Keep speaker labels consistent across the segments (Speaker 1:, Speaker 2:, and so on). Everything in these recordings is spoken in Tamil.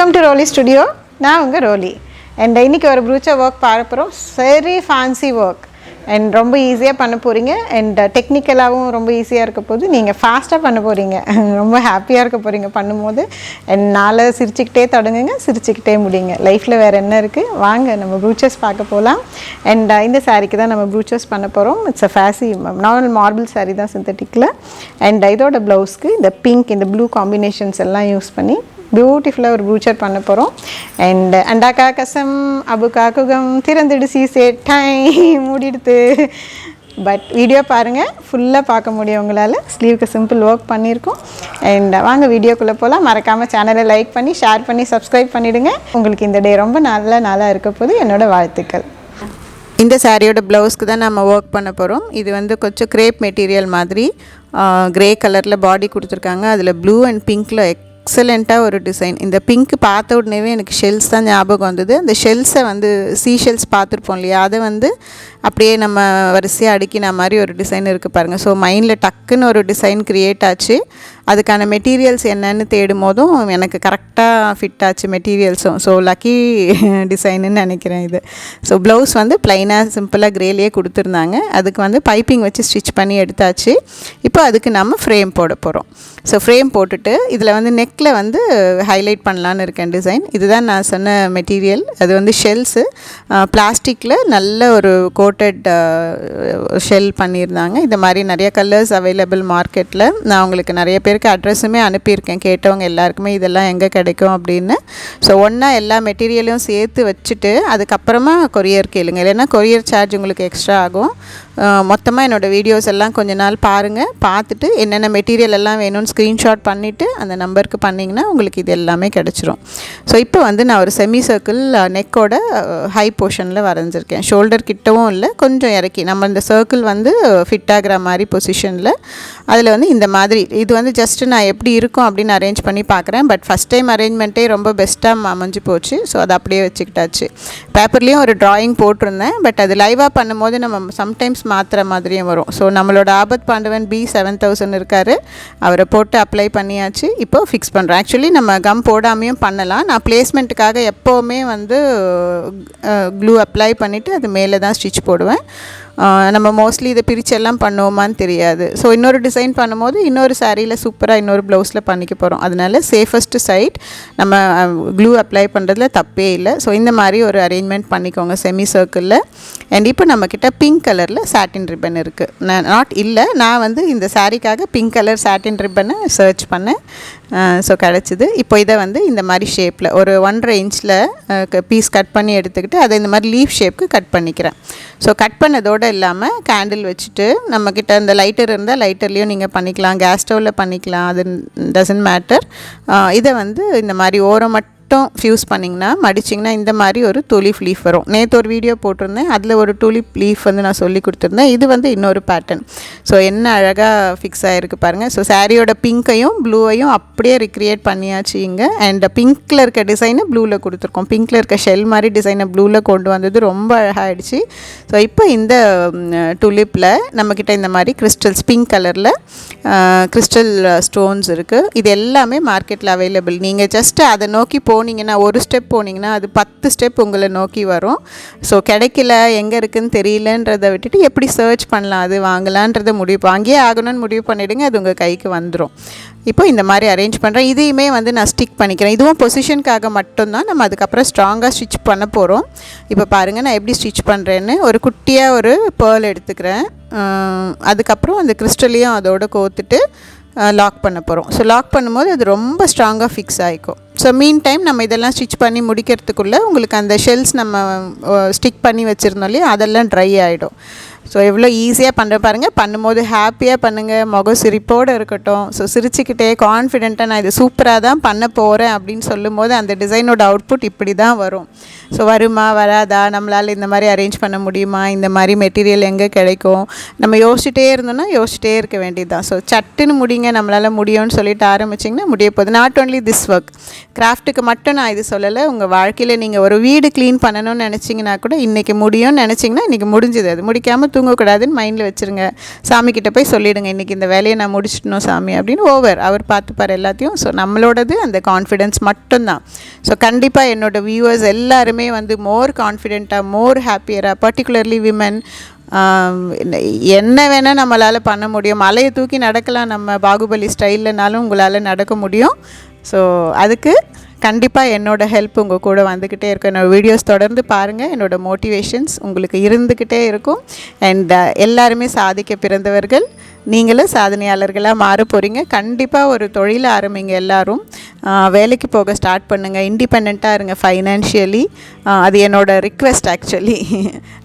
Speaker 1: Welcome to ரோலி studio. நான் உங்கள் ரோலி. அண்ட் இன்றைக்கி ஒரு ப்ரூச்சர் ஒர்க் பார்க்க போகிறோம். சரி ஃபேன்சி ஒர்க் அண்ட் ரொம்ப ஈஸியாக பண்ண போகிறீங்க. அண்ட் டெக்னிக்கலாகவும் ரொம்ப ஈஸியாக இருக்க போது நீங்கள் ஃபாஸ்ட்டாக பண்ண போகிறீங்க. ரொம்ப ஹாப்பியாக இருக்க போகிறீங்க பண்ணும்போது. அண்ட் நாளை சிரிச்சுக்கிட்டே தொடங்குங்க, சிரிச்சுக்கிட்டே முடியுங்க. லைஃப்பில் வேறு என்ன இருக்குது, வாங்க நம்ம ப்ரூச்சர்ஸ் பார்க்க போகலாம். அண்ட் இந்த சாரீக்கு தான் நம்ம ப்ரூச்சர்ஸ் பண்ண போகிறோம். It's a Facey normal marble sari தான், சிந்தட்டிக்கில். அண்ட் இதோட ப்ளவுஸ்க்கு இந்த பிங்க் இந்த ப்ளூ காம்பினேஷன்ஸ் எல்லாம் யூஸ் பண்ணி பியூட்டிஃபுல்லாக ஒரு ப்ரூச்சர் பண்ண போகிறோம். அண்ட் அண்டாக்கா கசம் அபுக்கா குகம் திறந்துடு சீசே டைம் மூடிடுது. பட் வீடியோ பாருங்கள், ஃபுல்லாக பார்க்க முடியும் உங்களால். ஸ்லீவுக்கு சிம்பிள் ஒர்க் பண்ணியிருக்கோம். அண்ட் வாங்க வீடியோக்குள்ளே போகலாம். மறக்காமல் சேனலை லைக் பண்ணி ஷேர் பண்ணி சப்ஸ்கிரைப் பண்ணிவிடுங்க. உங்களுக்கு இந்த டே ரொம்ப நல்ல நாளாக இருக்க போது என்னோடய வாழ்த்துக்கள். இந்த சாரியோட ப்ளவுஸ்க்கு தான் நம்ம ஒர்க் பண்ண போகிறோம். இது வந்து கொஞ்சம் கிரேப் மெட்டீரியல் மாதிரி க்ரே கலரில் பாடி கொடுத்துருக்காங்க. அதில் ப்ளூ அண்ட் பிங்க்கில் எக்ஸலண்ட்டாக ஒரு டிசைன். இந்த பிங்க் பார்த்த உடனேவே எனக்கு ஷெல்ஸ் தான் ஞாபகம் வந்தது. அந்த ஷெல்ஸை வந்து ஷெல்ஸ் பார்த்துருப்போம் இல்லையா, அதை வந்து அப்படியே நம்ம வரிசையாக அடுக்கின மாதிரி ஒரு டிசைன் இருக்குது பாருங்கள். ஸோ மைண்டில் டக்குன்னு ஒரு டிசைன் க்ரியேட் ஆச்சு. அதுக்கான மெட்டீரியல்ஸ் என்னென்னு தேடும் போதும் எனக்கு கரெக்டாக ஃபிட் ஆச்சு மெட்டீரியல்ஸும். ஸோ லக்கி டிசைனுன்னு நினைக்கிறேன் இது. ஸோ ப்ளவுஸ் வந்து ப்ளைனாக சிம்பிளாக க்ரேலேயே கொடுத்துருந்தாங்க. அதுக்கு வந்து பைப்பிங் வச்சு ஸ்டிச் பண்ணி எடுத்தாச்சு. இப்போ அதுக்கு நம்ம ஃப்ரேம் போட போகிறோம். ஸோ ஃப்ரேம் போட்டுட்டு இதில் வந்து நெக்கில் வந்து ஹைலைட் பண்ணலான்னு இருக்கேன் டிசைன். இதுதான் நான் சொன்ன மெட்டீரியல். அது வந்து ஷெல்ஸு பிளாஸ்டிக்கில் நல்ல ஒரு கோட்டட் ஷெல் பண்ணியிருந்தாங்க. இந்த மாதிரி நிறைய கலர்ஸ் அவைலபிள் மார்க்கெட்டில். நான் உங்களுக்கு நிறைய பேருக்கு அட்ரஸுமே அனுப்பியிருக்கேன், கேட்டவங்க எல்லாருக்குமே இதெல்லாம் எங்கே கிடைக்கும் அப்படின்னு. ஸோ ஒன்றா எல்லா மெட்டீரியலையும் சேர்த்து வச்சுட்டு அதுக்கப்புறமா கொரியர் கேளுங்க, இல்லைன்னா கொரியர் சார்ஜ் உங்களுக்கு எக்ஸ்ட்ரா ஆகும். மொத்தமாக என்னோடய வீடியோஸ் எல்லாம் கொஞ்ச நாள் பாருங்கள். பார்த்துட்டு என்னென்ன மெட்டீரியல் எல்லாம் வேணும்னு ஸ்க்ரீன்ஷாட் பண்ணிவிட்டு அந்த நம்பருக்கு பண்ணிங்கன்னா உங்களுக்கு இது எல்லாமே கிடச்சிரும். ஸோ இப்போ வந்து நான் ஒரு செமி சர்க்கிள் நெக்கோட ஹை போர்ஷனில் வரைஞ்சிருக்கேன். ஷோல்டர் கிட்டவும் இல்லை, கொஞ்சம் இறக்கி நம்ம இந்த சர்க்கிள் வந்து ஃபிட் ஆகிற மாதிரி பொசிஷனில். அதில் வந்து இந்த மாதிரி இது வந்து ஜஸ்ட்டு நான் எப்படி இருக்கும் அப்படின்னு அரேஞ்ச் பண்ணி பார்க்குறேன். பட் ஃபஸ்ட் டைம் அரேஞ்ச்மெண்ட்டே ரொம்ப பெஸ்ட்டாக அமைஞ்சு போச்சு. ஸோ அதை அப்படியே வச்சுக்கிட்டாச்சு. பேப்பர்லேயும் ஒரு ட்ராயிங் போட்டிருந்தேன். பட் அது லைவாக பண்ணும்போது நம்ம சம்டைம்ஸ் மாற்றுற மாதிரியும் வரும். ஸோ நம்மளோட ஆபத் பாண்டவன் B7000 இருக்கார், அவரை போட்டு அப்ளை பண்ணியாச்சு. இப்போ ஃபிக்ஸ் பண்ணுறோம். ஆக்சுவலி நம்ம கம் போடாமையும் பண்ணலாம். நான் பிளேஸ்மெண்ட்டுக்காக எப்போவுமே வந்து க்ளூ அப்ளை பண்ணிவிட்டு அது மேலே தான் ஸ்டிச் போடுவேன். நம்ம மோஸ்ட்லி இதை பிரிச்செல்லாம் பண்ணுவோமான்னு தெரியாது. ஸோ இன்னொரு டிசைன் பண்ணும்போது இன்னொரு சாரியில் சூப்பராக இன்னொரு ப்ளவுஸில் பண்ணிக்க போகிறோம். அதனால சேஃபஸ்ட்டு சைட் நம்ம க்ளூ அப்ளை பண்ணுறதுல தப்பே இல்லை. ஸோ இந்த மாதிரி ஒரு அரேஞ்ச்மெண்ட் பண்ணிக்கோங்க செமி சர்க்கிளில். அண்ட் இப்போ நம்மக்கிட்ட பிங்க் கலரில் சாட்டின் ரிப்பன் இருக்குது. நான் வந்து இந்த சாரிக்காக பிங்க் கலர் சாட்டின் ரிப்பனை சர்ச் பண்ணேன். ஸோ கிடச்சிது. இப்போ இதை வந்து இந்த மாதிரி ஷேப்பில் ஒரு 1.5 இன்ச்சில் பீஸ் கட் பண்ணி எடுத்துக்கிட்டு அதை இந்த மாதிரி லீஃப் ஷேப்புக்கு கட் பண்ணிக்கிறேன். ஸோ கட் பண்ணதோடு இல்லாமல் கேண்டில் வச்சுட்டு நம்மக்கிட்ட இந்த லைட்டர் இருந்தால் லைட்டர்லேயும் நீங்கள் பண்ணிக்கலாம், கேஸ் ஸ்டவ்வில் பண்ணிக்கலாம், அது டசன்ட் மேட்டர். இதை வந்து இந்த மாதிரி ஓரம் மட்டும் ஃபியூஸ் பண்ணிங்கன்னா மடிச்சிங்கன்னா இந்த மாதிரி ஒரு துலிப் லீஃப் வரும். நேற்று ஒரு வீடியோ போட்டிருந்தேன், அதில் ஒரு துலிப் லீஃப் வந்து நான் சொல்லி கொடுத்துருந்தேன். இது வந்து இன்னொரு பேட்டர்ன். ஸோ என்ன அழகாக ஃபிக்ஸ் ஆகிருக்கு பாருங்கள். ஸோ சாரியோட பிங்க்கையும் ப்ளூவையும் அப்படியே ரிக்ரியேட் பண்ணியாச்சு இங்கே. அண்ட் பிங்க்கில் இருக்க டிசைனை ப்ளூவில் கொடுத்துருக்கோம். பிங்க்கில் இருக்க ஷெல் மாதிரி டிசைனை ப்ளூவில் கொண்டு வந்தது ரொம்ப அழகாகிடுச்சு. ஸோ இப்போ இந்த துலிப்பில் நம்மக்கிட்ட இந்த மாதிரி கிறிஸ்டல்ஸ் பிங்க் கலரில் கிறிஸ்டல் ஸ்டோன்ஸ் இருக்குது. இது எல்லாமே மார்க்கெட்டில் அவைலபிள். நீங்கள் ஜஸ்ட்டு அதை நோக்கி போனீங்கன்னா, ஒரு ஸ்டெப் போனீங்கன்னா அது 10 ஸ்டெப் உங்களை நோக்கி வரும். ஸோ கிடைக்கல, எங்கே இருக்குதுன்னு தெரியலன்றதை விட்டுட்டு எப்படி சர்ச் பண்ணலாம், அது வாங்கலான்றதை வாங்கியே ஆகணும்னு முடிவு பண்ணிவிடுங்க, அது உங்கள் கைக்கு வந்துடும். இப்போ இந்த மாதிரி அரேஞ்ச் பண்ணுறேன். இதையுமே வந்து நான் ஸ்டிக் பண்ணிக்கிறேன். இதுவும் பொசிஷனுக்காக மட்டும்தான். நம்ம அதுக்கப்புறம் ஸ்ட்ராங்காக ஸ்டிச் பண்ண போகிறோம். இப்போ பாருங்கள் நான் எப்படி ஸ்டிச் பண்ணுறேன்னு. ஒரு குட்டியாக ஒரு பேர்ல் எடுத்துக்கிறேன். அதுக்கப்புறம் அந்த கிறிஸ்டலையும் அதோடு கோத்துட்டு லாக் பண்ண போகிறோம். ஸோ லாக் பண்ணும்போது அது ரொம்ப ஸ்ட்ராங்காக ஃபிக்ஸ் ஆகிக்கும். ஸோ மீன் டைம் நம்ம இதெல்லாம் ஸ்டிச் பண்ணி முடிக்கிறதுக்குள்ளே உங்களுக்கு அந்த ஷெல்ஸ் நம்ம ஸ்டிக் பண்ணி வச்சுருந்தோம் இல்லையா, அதெல்லாம் ட்ரை ஆகிடும். ஸோ எவ்வளோ ஈஸியாக பண்ணுற பாருங்கள். பண்ணும்போது ஹாப்பியாக பண்ணுங்கள், முகம் சிரிப்போடு இருக்கட்டும். ஸோ சிரிச்சுக்கிட்டே கான்ஃபிடென்ட்டாக நான் இது சூப்பராக தான் பண்ண போகிறேன் அப்படின்னு சொல்லும்போது அந்த டிசைனோட அவுட்புட் இப்படி தான் வரும். ஸோ வருமா வராதா, நம்மளால் இந்த மாதிரி அரேஞ்ச் பண்ண முடியுமா, இந்த மாதிரி மெட்டீரியல் எங்கே கிடைக்கும், நம்ம யோசிச்சுட்டே இருந்தோம்னா யோசிச்சுட்டே இருக்க வேண்டியது தான். ஸோ சட்டுன்னு முடிங்க, நம்மளால் முடியும்னு சொல்லிட்டு ஆரம்பிச்சிங்கன்னா முடிய போகுது. நாட் ஓன்லி திஸ் ஒர்க், கிராஃப்ட்டுக்கு மட்டும் நான் இது சொல்லலை. உங்கள் வாழ்க்கையில் நீங்கள் ஒரு வீடு க்ளீன் பண்ணணும்னு நினச்சிங்கன்னா கூட இன்றைக்கி முடியும்னு நினச்சிங்கன்னா இன்றைக்கி முடிஞ்சுது. அது முடிக்காமல் தூங்கக்கூடாதுன்னு மைண்டில் வச்சுருங்க. சாமிக்கிட்ட போய் சொல்லிவிடுங்க, இன்றைக்கி இந்த வேலையை நான் முடிச்சிடணும் சாமி அப்படின்னு. அவர் பார்த்துப்பார் எல்லாத்தையும். ஸோ நம்மளோடது அந்த கான்ஃபிடென்ஸ் மட்டும்தான். ஸோ கண்டிப்பாக என்னோடய வியூவர்ஸ் எல்லாருமே வந்து மோர் கான்ஃபிடென்ட்டாக, மோர் ஹாப்பியராக, பர்டிகுலர்லி விமன் என்ன வேணால் நம்மளால் பண்ண முடியும். மலையை தூக்கி நடக்கலாம் நம்ம பாகுபலி ஸ்டைல்லனாலும் உங்களால் நடக்க முடியும். ஸோ அதுக்கு கண்டிப்பாக என்னோடய ஹெல்ப் உங்கள் கூட வந்துக்கிட்டே இருக்கும். என்னோடய வீடியோஸ் தொடர்ந்து பாருங்கள். என்னோடய மோட்டிவேஷன்ஸ் உங்களுக்கு இருந்துக்கிட்டே இருக்கும். அண்ட் எல்லாருமே சாதிக்க பிறந்தவர்கள். நீங்களும் சாதனையாளர்களாக மாற போகிறீங்க. கண்டிப்பாக ஒரு தொழில் ஆரம்பிங்க. எல்லோரும் வேலைக்கு போக ஸ்டார்ட் பண்ணுங்கள். இண்டிபெண்ட்டாக இருங்க ஃபைனான்ஷியலி. அது என்னோடய ரிக்வெஸ்ட். ஆக்சுவலி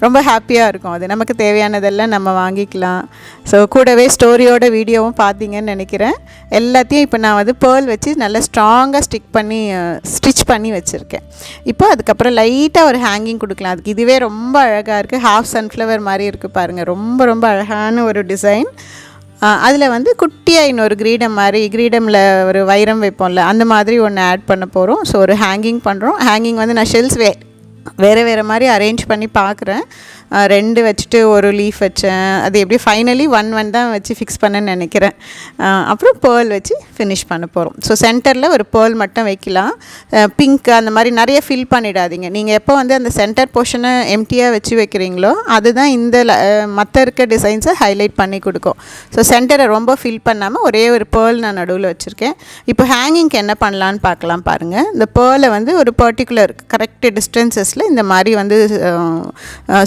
Speaker 1: ரொம்ப ஹாப்பியாக இருக்கும். அது நமக்கு தேவையானதெல்லாம் நம்ம வாங்கிக்கலாம். ஸோ கூடவே ஸ்டோரியோட வீடியோவும் பார்த்தீங்கன்னு நினைக்கிறேன். எல்லாத்தையும் இப்போ நான் வந்து பேர்ல் வச்சு நல்லா ஸ்ட்ராங்காக ஸ்டிச் பண்ணி வச்சுருக்கேன். இப்போ அதுக்கப்புறம் லைட்டாக ஒரு ஹேங்கிங் கொடுக்கலாம். அதுக்கு இதுவே ரொம்ப அழகாக இருக்குது. ஹாஃப் சன்ஃப்ளவர் மாதிரி இருக்குது பாருங்கள். ரொம்ப ரொம்ப அழகான ஒரு டிசைன். அதில் வந்து குட்டியாக இன்னொரு கிரீடமில் ஒரு வைரம் வைப்போம்ல, அந்த மாதிரி ஒன்று ஆட் பண்ண போகிறோம். ஸோ ஒரு ஹேங்கிங் பண்ணுறோம். ஹேங்கிங் வந்து நான் ஷெல்ஸ் வேறு மாதிரி அரேஞ்ச் பண்ணி பார்க்குறேன். 2 வச்சுட்டு ஒரு லீஃப் வச்சேன். அது எப்படி ஃபைனலி 1 தான் வச்சு ஃபிக்ஸ் பண்ணேன்னு நினைக்கிறேன். அப்புறம் பேர்ல் வச்சு ஃபினிஷ் பண்ண போகிறோம். ஸோ சென்டரில் ஒரு பேர்ல் மட்டும் வைக்கலாம். பிங்க் அந்த மாதிரி நிறைய ஃபில் பண்ணிடாதீங்க. நீங்கள் எப்போ வந்து அந்த சென்டர் போர்ஷனை எம்டியாக வச்சு வைக்கிறீங்களோ அதுதான் இந்த மற்ற இருக்க டிசைன்ஸை ஹைலைட் பண்ணி கொடுக்கும். ஸோ சென்டரை ரொம்ப ஃபில் பண்ணாமல் ஒரே ஒரு பேர்ல் நான் நடுவில் வச்சுருக்கேன். இப்போ ஹேங்கிங்க்கு என்ன பண்ணலான்னு பார்க்கலாம் பாருங்கள். இந்த பேர்லை வந்து ஒரு பர்டிகுலர் கரெக்ட் டிஸ்டன்சஸில் இந்த மாதிரி வந்து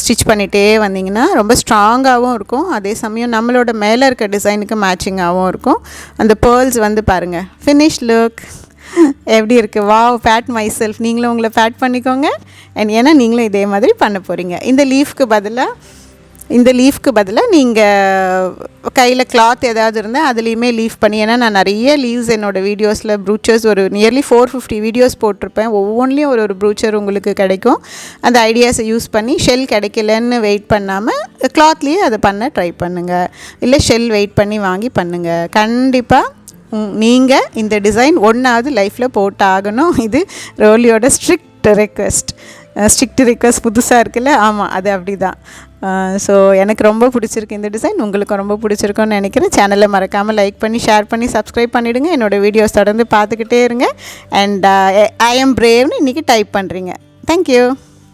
Speaker 1: ஸ்டிச் பண்ணிகிட்டே வந்தீங்கன்னா ரொம்ப ஸ்ட்ராங்காகவும் இருக்கும். அதே சமயம் நம்மளோட மேலே இருக்க டிசைனுக்கு மேட்சிங்காகவும் இருக்கும். அந்த பேர்ல்ஸ் வந்து பாருங்கள். ஃபினிஷ் லுக் எப்படி இருக்குது? Wow, pat myself. நீங்களும் உங்களை பேட் பண்ணிக்கோங்க. அண்ட் ஏன்னா நீங்களும் இதே மாதிரி பண்ண போகிறீங்க. இந்த லீஃப்க்கு பதிலாக நீங்கள் கையில் கிளாத் ஏதாவது இருந்தால் அதுலேயுமே லீஃப் பண்ணி, ஏன்னா நான் நிறைய லீவ்ஸ் என்னோடய வீடியோஸில் ப்ரூச்சர்ஸ் ஒரு நியர்லி 450 வீடியோஸ் போட்டிருப்பேன். ஒவ்வொன்றிலையும் ஒரு ப்ரூச்சர் உங்களுக்கு கிடைக்கும். அந்த ஐடியாஸை யூஸ் பண்ணி ஷெல் கிடைக்கலன்னு வெயிட் பண்ணாமல் கிளாத்லேயே அதை பண்ண ட்ரை பண்ணுங்கள். இல்லை ஷெல் வெயிட் பண்ணி வாங்கி பண்ணுங்கள். கண்டிப்பாக நீங்கள் இந்த டிசைன் ஒன்றாவது லைஃப்பில் போட்டாகணும். இது ரோலியோட ஸ்ட்ரிக்ட் ரிக்வெஸ்ட். புதுசாக இருக்குல்ல? ஆமாம், அது அப்படி தான். ஸோ எனக்கு ரொம்ப பிடிச்சிருக்கு இந்த டிசைன். உங்களுக்கும் ரொம்ப பிடிச்சிருக்குன்னு நினைக்கிறேன். சேனலை மறக்காமல் லைக் பண்ணி, ஷேர் பண்ணி, சப்ஸ்கிரைப் பண்ணிவிடுங்க. என்னோடய வீடியோஸ் தொடர்ந்து பார்த்துக்கிட்டே இருங்க. அண்ட் ஐ எம் பிரேவ்னு இன்றைக்கி டைப் பண்ணுறீங்க. தேங்க்யூ.